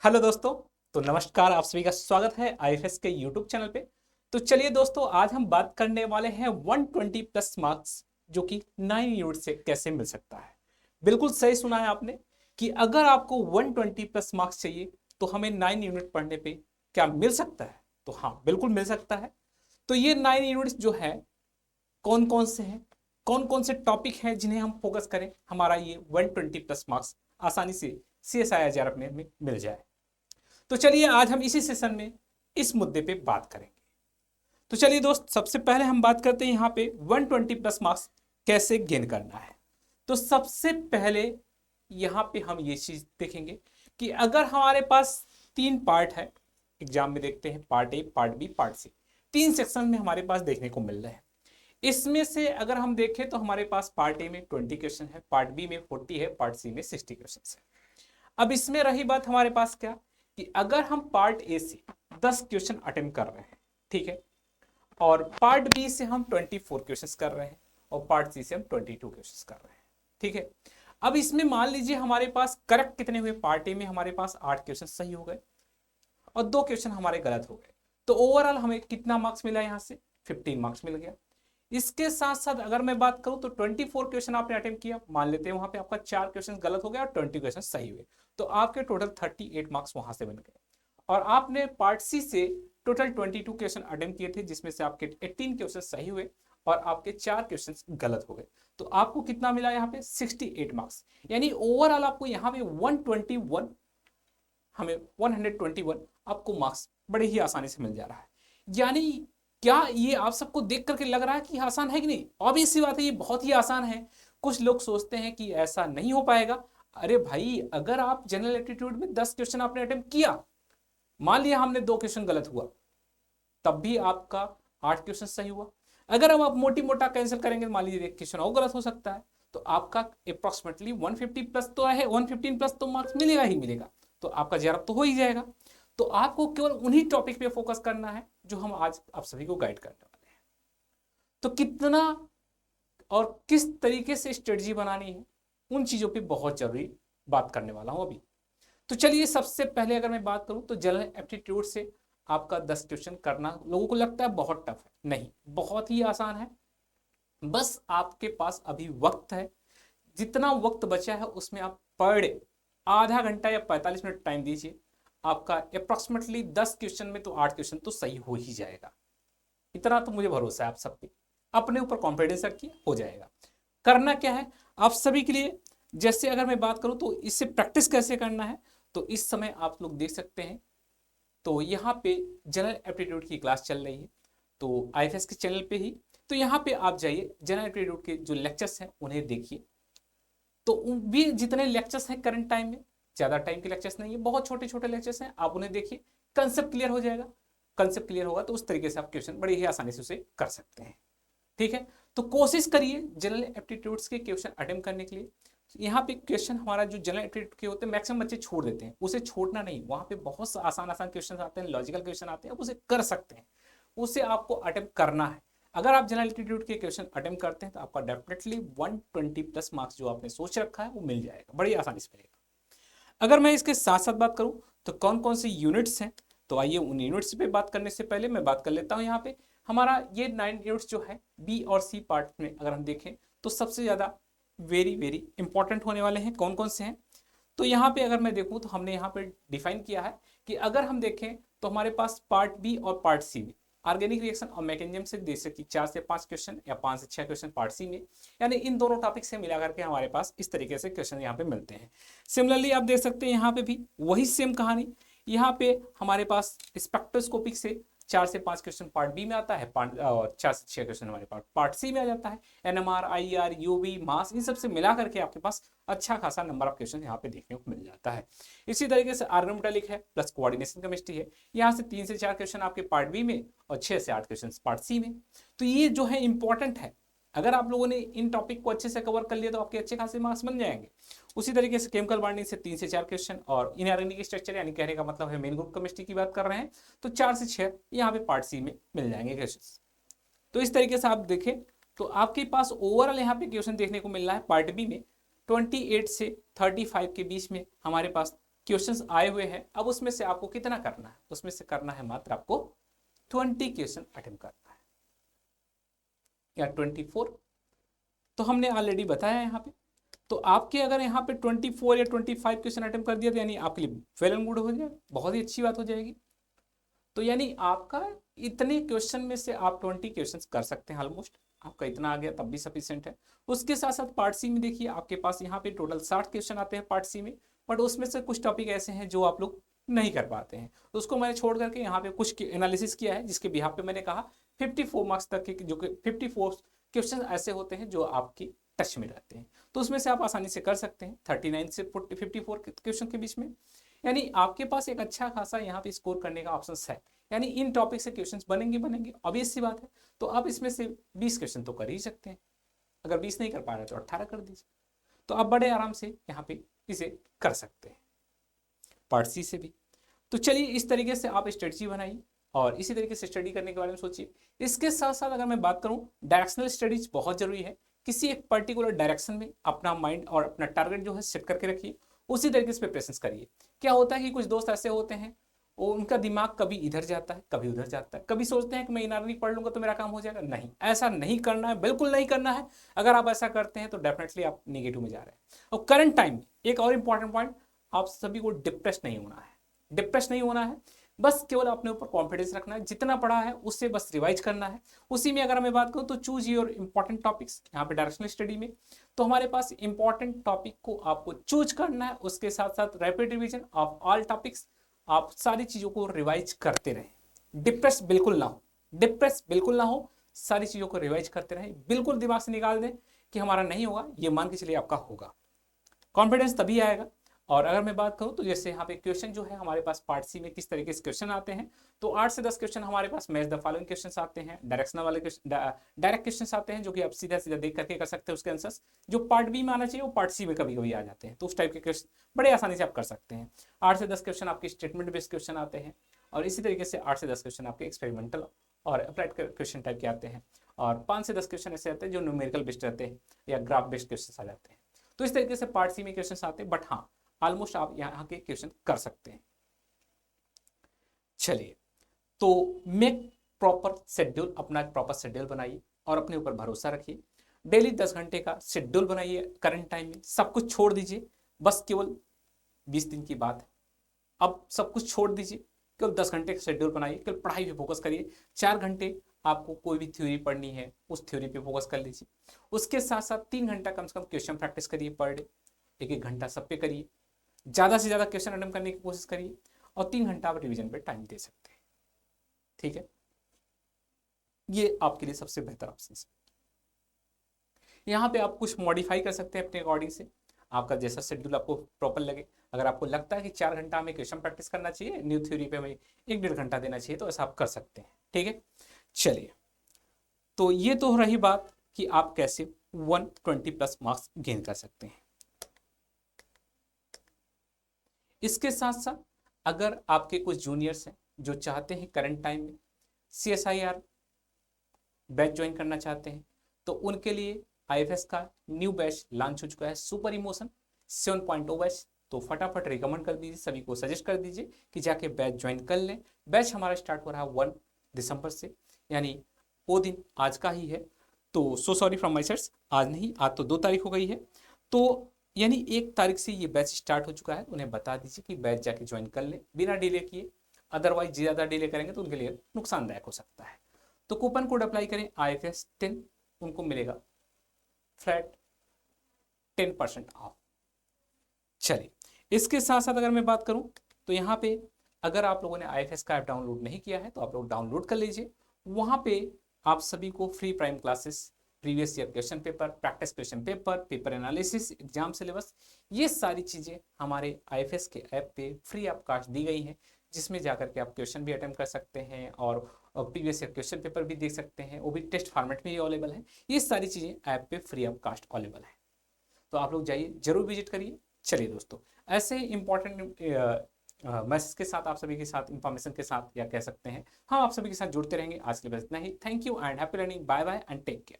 Hello दोस्तों। तो नमस्कार, आप सभी का स्वागत है आईएफएस के यूट्यूब चैनल पे। तो चलिए दोस्तों, आज हम बात करने वाले हैं 120 प्लस मार्क्स जो कि 9 यूनिट से कैसे मिल सकता है। बिल्कुल सही सुना है आपने कि अगर आपको 120 प्लस मार्क्स चाहिए तो हमें 9 यूनिट पढ़ने पे क्या मिल सकता है? तो हाँ, बिल्कुल मिल सकता है। तो ये 9 यूनिट्स जो है कौन कौन से हैं, कौन कौन से टॉपिक हैं जिन्हें हम फोकस करें, हमारा ये 120 प्लस मार्क्स आसानी से CSIR में मिल जाए। तो चलिए आज हम इसी सेशन में इस मुद्दे पे बात करेंगे। तो चलिए दोस्त, सबसे पहले हम बात करते हैं यहाँ पे 120 प्लस मार्क्स कैसे गेन करना है। तो सबसे पहले यहाँ पे हम ये चीज देखेंगे कि अगर हमारे पास 3 पार्ट है एग्जाम में, देखते हैं part A, part B, part C, 3 section में हमारे पास देखने को मिल रहे हैं। इसमें से अगर हम देखें तो हमारे पास पार्ट ए में 20 क्वेश्चन है, पार्ट बी में 40 है, पार्ट सी में 60 क्वेश्चन है। अब इसमें रही बात हमारे पास क्या, कि अगर हम पार्ट ए से 10 क्वेश्चन अटेम्प्ट कर रहे हैं, ठीक है, और पार्ट बी से हम 24 क्वेश्चंस कर रहे हैं, और पार्ट सी से हम 22 क्वेश्चंस कर रहे हैं, ठीक है। अब इसमें मान लीजिए हमारे पास करेक्ट कितने हुए, पार्ट ए में हमारे पास 8 क्वेश्चन सही हो गए और 2 क्वेश्चन हमारे गलत हो गए। तो ओवरऑल हमें कितना मार्क्स मिला, यहाँ से 15 मार्क्स मिल गया। इसके साथ साथ अगर मैं बात करूं तो 24 क्वेश्चन आपने अटेम्प्ट किया, मान लेते हैं वहां पे आपका 4 क्वेश्चन गलत हो गया और 20 क्वेश्चन सही हुए, तो आपके टोटल 38 मार्क्स वहां से बन गए। और आपने पार्ट सी से टोटल 22 क्वेश्चन अटेम्प्ट किए थे, जिसमें से आपके 18 क्वेश्चन सही हुए और आपके 4 क्वेश्चन गलत हो गए। तो आपको कितना मिला यहाँ पे 68 मार्क्स, यानी ओवरऑल आपको यहाँ पे 121, हमें 121 आपको मार्क्स बड़े ही आसानी से मिल जा रहा है। यानी क्या ये आप सबको देख करके लग रहा है कि आसान है कि नहीं? ऑब्वियस सी बात है, ये बहुत ही आसान है। कुछ लोग सोचते हैं कि ऐसा नहीं हो पाएगा। अरे भाई, अगर आप जनरल एप्टीट्यूड में 10 क्वेश्चन आपने अटेम्प्ट किया, मान लिया हमने 2 क्वेश्चन गलत हुआ, तब भी आपका 8 क्वेश्चन सही हुआ। अगर हम आप मोटी मोटा कैंसिल करेंगे, मान लीजिए एक क्वेश्चन और गलत हो सकता है, तो आपका अप्रोक्सीमेटली 150 प्लस तो है, 115 प्लस तो मार्क्स मिलेगा ही मिलेगा। तो आपका जेआरएफ तो हो ही जाएगा। तो आपको केवल उन्हीं टॉपिक पे फोकस करना है जो हम आज आप सभी को गाइड करने वाले हैं। तो कितना और किस तरीके से स्ट्रेटजी बनानी है, उन चीजों पे बहुत जरूरी बात करने वाला हूं अभी। तो चलिए, सबसे पहले अगर मैं बात करूं तो जनरल एप्टीट्यूड से आपका 10 क्वेश्चन करना लोगों को लगता है बहुत टफ है, नहीं, बहुत ही आसान है। बस आपके पास अभी वक्त है, जितना वक्त बचा है उसमें आप पर डे आधा घंटा या 45 मिनट टाइम दीजिए। आपका अप्रोक्सीमेटली 10 क्वेश्चन में तो 8 क्वेश्चन तो सही हो ही जाएगा। इतना तो मुझे भरोसा है आप सब पे, अपने ऊपर कॉन्फिडेंस रखिए, हो जाएगा। करना क्या है आप सभी के लिए, जैसे अगर मैं बात करूं तो इससे प्रैक्टिस कैसे करना है, तो इस समय आप लोग देख सकते हैं। तो यहाँ पे जनरल एप्टीट्यूड की क्लास चल रही है, तो आईएफएस के चैनल पे ही। तो यहाँ पे आप जाइए, जनरल एप्टीट्यूड के जो लेक्चर्स हैं उन्हें देखिए। तो भी जितने लेक्चर्स हैं करंट टाइम में, ज्यादा टाइम के लेक्चर्स नहीं है, बहुत छोटे छोटे लेक्चर्स हैं, आप उन्हें देखिए, कंसेप्ट क्लियर हो जाएगा। कंसेप्ट क्लियर होगा तो उस तरीके से आप क्वेश्चन बड़ी ही आसानी से उसे कर सकते हैं, ठीक है। तो कोशिश करिए जनरल एप्टीट्यूड्स के क्वेश्चन अटेम्प्ट करने के लिए। यहाँ पे क्वेश्चन हमारा जो जनरल एप्टीट्यूड के होते हैं मैक्सिमम बच्चे छोड़ देते हैं, उसे छोड़ना नहीं, वहां पे बहुत आसान आसान क्वेश्चन आते हैं, लॉजिकल क्वेश्चन आते हैं, आप उसे कर सकते हैं, उसे आपको अटेम्प्ट करना है। अगर आप जनरल एप्टीट्यूड के क्वेश्चन अटेम्प्ट करते हैं तो आपका डेफिनेटली 120 प्लस मार्क्स जो आपने सोच रखा है वो मिल जाएगा, बड़ी आसानी से मिलेगा। अगर मैं इसके साथ साथ बात करूं तो कौन कौन सी यूनिट्स हैं, तो आइए उन यूनिट्स पे बात करने से पहले मैं बात कर लेता हूं। यहाँ पे हमारा ये 9 यूनिट्स जो है बी और सी पार्ट में अगर हम देखें तो सबसे ज़्यादा वेरी वेरी इंपॉर्टेंट होने वाले हैं। कौन कौन से हैं, तो यहाँ पे अगर मैं देखूँ तो हमने यहाँ पे डिफाइन किया है कि अगर हम देखें तो हमारे पास पार्ट बी और पार्ट सी में ऑर्गेनिक रिएक्शन और मैकेनिज्म से दे सकती 4 से 5 क्वेश्चन या 5 से 6 क्वेश्चन पार्ट सी में, यानी इन दोनों टॉपिक से मिला करके हमारे पास इस तरीके से क्वेश्चन यहाँ पे मिलते हैं। सिमिलरली आप देख सकते हैं यहाँ पे भी वही सेम कहानी, यहाँ पे हमारे पास स्पेक्ट्रोस्कोपिक से 4 से 5 क्वेश्चन पार्ट बी में आता है, 4 से 6 क्वेश्चन हमारे पास पार्ट सी में आ जाता है। एनएमआर, आईआर, यूवी, मास, इन सब से मिला करके आपके पास अच्छा खासा नंबर ऑफ क्वेश्चन यहाँ पे देखने को मिल जाता है। इसी तरीके से ऑर्गेनोमेटालिक है प्लस कोऑर्डिनेशन केमिस्ट्री है, यहाँ से 3 से 4 क्वेश्चन आपके पार्ट बी में और 6 से 8 क्वेश्चन पार्ट सी में। तो ये जो है इंपॉर्टेंट है, अगर आप लोगों ने इन टॉपिक को अच्छे से कवर कर लिया तो आपके अच्छे खासे मार्क्स बन जाएंगे। उसी तरीके से केमिकल बॉन्डिंग से 3 से 4 क्वेश्चन, और इनऑर्गेनिक स्ट्रक्चर यानी कहने का मतलब है मेन ग्रुप केमिस्ट्री की बात कर रहे हैं, तो 4 से 6 यहाँ पे पार्ट सी में मिल जाएंगे क्वेश्चन। तो इस तरीके से आप देखें तो आपके पास ओवरऑल यहाँ पे क्वेश्चन देखने को मिल रहा है पार्ट बी में 28 से 35 के बीच में हमारे पास क्वेश्चंस आए हुए हैं, अब उसमें से आपको कितना करना है, उसमें से करना है मात्र आपको 20 क्वेश्चन अटेम्प्ट करना है या 24, तो हमने ऑलरेडी बताया यहाँ पे। तो आपके अगर यहाँ पे 24 या 25 क्वेश्चन अटेम्प्ट कर दिया तो यानी आपके लिए वेल एंड गुड हो जाएगा, बहुत ही अच्छी बात हो जाएगी। तो यानी आपका इतने क्वेश्चन में से आप 20 क्वेश्चन कर सकते हैं, ऑलमोस्ट आपका इतना आ गया तब भी सफिशिएंट है। उसके साथ साथ पार्ट सी में देखिए आपके पास यहाँ पे टोटल 60 क्वेश्चन आते हैं पार्ट सी में, बट उसमें से कुछ टॉपिक ऐसे हैं जो आप लोग नहीं कर पाते हैं, तो उसको मैंने छोड़ करके यहाँ पे कुछ एनालिसिस किया है, जिसके बिहाफ पे मैंने कहा 54 मार्क्स तक के, जो कि 54 क्वेश्चन ऐसे होते हैं जो आपकी टच में रहते हैं, तो उसमें से आप आसानी से कर सकते हैं 39 से 54 क्वेश्चन के बीच में। यानी आपके पास एक अच्छा खासा यहाँ पे स्कोर करने का ऑप्शन है, यानी इन टॉपिक से क्वेश्चंस बनेंगे, ऑब्वियस सी बात है। तो आप इसमें से 20 क्वेश्चन तो कर ही सकते हैं, अगर 20 नहीं कर पा रहे तो 18 कर दीजिए, तो आप बड़े आराम से यहाँ पे इसे कर सकते हैं पार्ट सी से भी। तो चलिए इस तरीके से आप स्ट्रेटजी बनाइए और इसी तरीके से स्टडी करने के बारे में सोचिए। इसके साथ साथ अगर मैं बात करूं, डायरेक्शनल स्टडीज बहुत जरूरी है, किसी एक पर्टिकुलर डायरेक्शन में अपना माइंड और अपना टारगेट जो है सेट करके रखिए, उसी तरीके से प्रिपरेशन करिए। क्या होता है कि कुछ दोस्त ऐसे होते हैं, वो उनका दिमाग कभी इधर जाता है कभी उधर जाता है, कभी सोचते हैं कि मैं इनारनी पढ़ लूंगा तो मेरा काम हो जाएगा, नहीं, ऐसा नहीं करना है, बिल्कुल नहीं करना है। अगर आप ऐसा करते हैं तो डेफिनेटली आप नेगेटिव में जा रहे हैं। और करंट टाइम एक और इंपॉर्टेंट पॉइंट, आप सभी को डिप्रेस नहीं होना है, डिप्रेस नहीं होना है, बस केवल अपने ऊपर कॉन्फिडेंस रखना है, जितना पढ़ा है उससे बस रिवाइज करना है। उसी में अगर मैं बात करूं तो चूज योर इंपॉर्टेंट टॉपिक्स, यहाँ पे डायरेक्शनल स्टडी में तो हमारे पास इंपॉर्टेंट टॉपिक को आपको चूज करना है, उसके साथ साथ rapid revision of all topics, आप सारी चीजों को रिवाइज करते रहें, डिप्रेस बिल्कुल ना हो, डिप्रेस बिल्कुल ना हो, सारी चीजों को रिवाइज करते रहें, बिल्कुल दिमाग से निकाल दें कि हमारा नहीं होगा, ये मान के चलिए आपका होगा, कॉन्फिडेंस तभी आएगा। और अगर मैं बात करूं तो जैसे यहाँ पे क्वेश्चन जो है हमारे पास पार्ट सी में किस तरीके से क्वेश्चन आते हैं, तो 8 से 10 क्वेश्चन हमारे पास मैच द फॉलोइंग क्वेश्चन आते हैं, डायरेक्शनल वाले डायरेक्ट क्वेश्चन आते हैं जो कि आप सीधा सीधा देख करके कर सकते हैं उसके आंसर्स, जो पार्ट बी में आना चाहिए वो पार्ट सी में कभी कभी आ जाते हैं, तो उस टाइप के क्वेश्चन बड़े आसानी से आप कर सकते हैं। 8 से 10 क्वेश्चन आपके स्टेटमेंट बेस्ड क्वेश्चन आते हैं, और इसी तरीके से 8 से 10 क्वेश्चन आपके एक्सपेरिमेंटल और अप्लाइड क्वेश्चन टाइप के आते हैं, और 5 से 10 क्वेश्चन ऐसे आते हैं जो न्यूमेरिकल बेस्ड रहते हैं या ग्राफ बेस्ड क्वेश्चन आ जाते हैं। तो इस तरीके से पार्ट सी में क्वेश्चन आते हैं, बट हाँ ऑलमोस्ट आप यहाँ के क्वेश्चन कर सकते हैं। चलिए, तो मेक प्रॉपर शेड्यूल, अपना प्रॉपर शेड्यूल बनाइए और अपने ऊपर भरोसा रखिए। डेली 10 घंटे का शेड्यूल बनाइए, करंट टाइम में सब कुछ छोड़ दीजिए, बस केवल 20 दिन की बात है, अब सब कुछ छोड़ दीजिए, केवल 10 घंटे का शेड्यूल बनाइए, केवल पढ़ाई पे फोकस करिए। 4 घंटे आपको कोई भी थ्योरी पढ़नी है उस थ्योरी पे फोकस कर लीजिए, उसके साथ साथ 3 घंटा कम से कम क्वेश्चन प्रैक्टिस करिए पर डे, 1-1 घंटा सब पे करिए, ज़्यादा से ज़्यादा क्वेश्चन अटेम्प्ट करने की कोशिश करिए, और 3 घंटा आप रिवीजन पे टाइम दे सकते हैं, ठीक है, ये आपके लिए सबसे बेहतर ऑप्शन है। यहाँ पे आप कुछ मॉडिफाई कर सकते हैं अपने अकॉर्डिंग से, आपका जैसा शेड्यूल आपको प्रॉपर लगे। अगर आपको लगता है कि 4 घंटा हमें क्वेश्चन प्रैक्टिस करना चाहिए, न्यू थ्योरी पे हमें 1-1.5 घंटा देना चाहिए, तो ऐसा आप कर सकते हैं, ठीक है। चलिए, तो ये तो रही बात कि आप कैसे 120+ मार्क्स गेन कर सकते हैं। इसके साथ साथ अगर आपके कुछ जूनियर्स हैं जो चाहते हैं करंट टाइम में CSIR बैच ज्वाइन करना चाहते हैं, तो उनके लिए IFS का न्यू बैच लॉन्च हो चुका है, सुपर इमोशन 7.0 बैच, तो फटाफट रिकमेंड कर दीजिए, सभी को सजेस्ट कर दीजिए कि जाके बैच ज्वाइन कर लें। बैच हमारा स्टार्ट हो रहा है 1 दिसंबर से, यानी वो दिन आज का ही है, तो so sorry from my side, आज नहीं, आज तो 2 तारीख हो गई है, तो यानी 1 तारीख से ये बैच स्टार्ट हो चुका है, उन्हें बता दीजिए कि बैच जाके ज्वाइन कर लें बिना डिले किए, अदरवाइज ज़्यादा डिले करेंगे तो उनके लिए नुकसानदायक हो सकता है। तो कूपन कोड अप्लाई करें IFS 10, उनको मिलेगा फ्लैट 10% ऑफ। चलिए, इसके साथ साथ अगर मैं बात करूं तो यहाँ पे अगर आप लोगों ने IFS का ऐप डाउनलोड नहीं किया है तो आप लोग डाउनलोड कर लीजिए, वहाँ पे आप सभी को free prime classes, previous year question paper, practice question paper, paper analysis, exam syllabus, ये सारी चीज़ें हमारे IFS के ऐप पे फ्री ऑफ कास्ट दी गई हैं, जिसमें जाकर के आप क्वेश्चन भी अटेम्प्ट कर सकते हैं और प्रीवियस ईयर क्वेश्चन पेपर भी देख सकते हैं, वो भी टेस्ट फॉर्मेट में ही अवेलेबल है। ये सारी चीज़ें ऐप पे फ्री ऑफ कास्ट अवेलेबल है, तो आप लोग जाइए, जरूर विजिट करिए। चलिए दोस्तों, ऐसे ही इंपॉर्टेंट मैसेज के साथ आप सभी के साथ, इंफॉर्मेशन के साथ या कह सकते हैं हम आप सभी के साथ जुड़ते रहेंगे। आज के लिए बस इतना ही। Thank you and happy learning, bye bye and take care.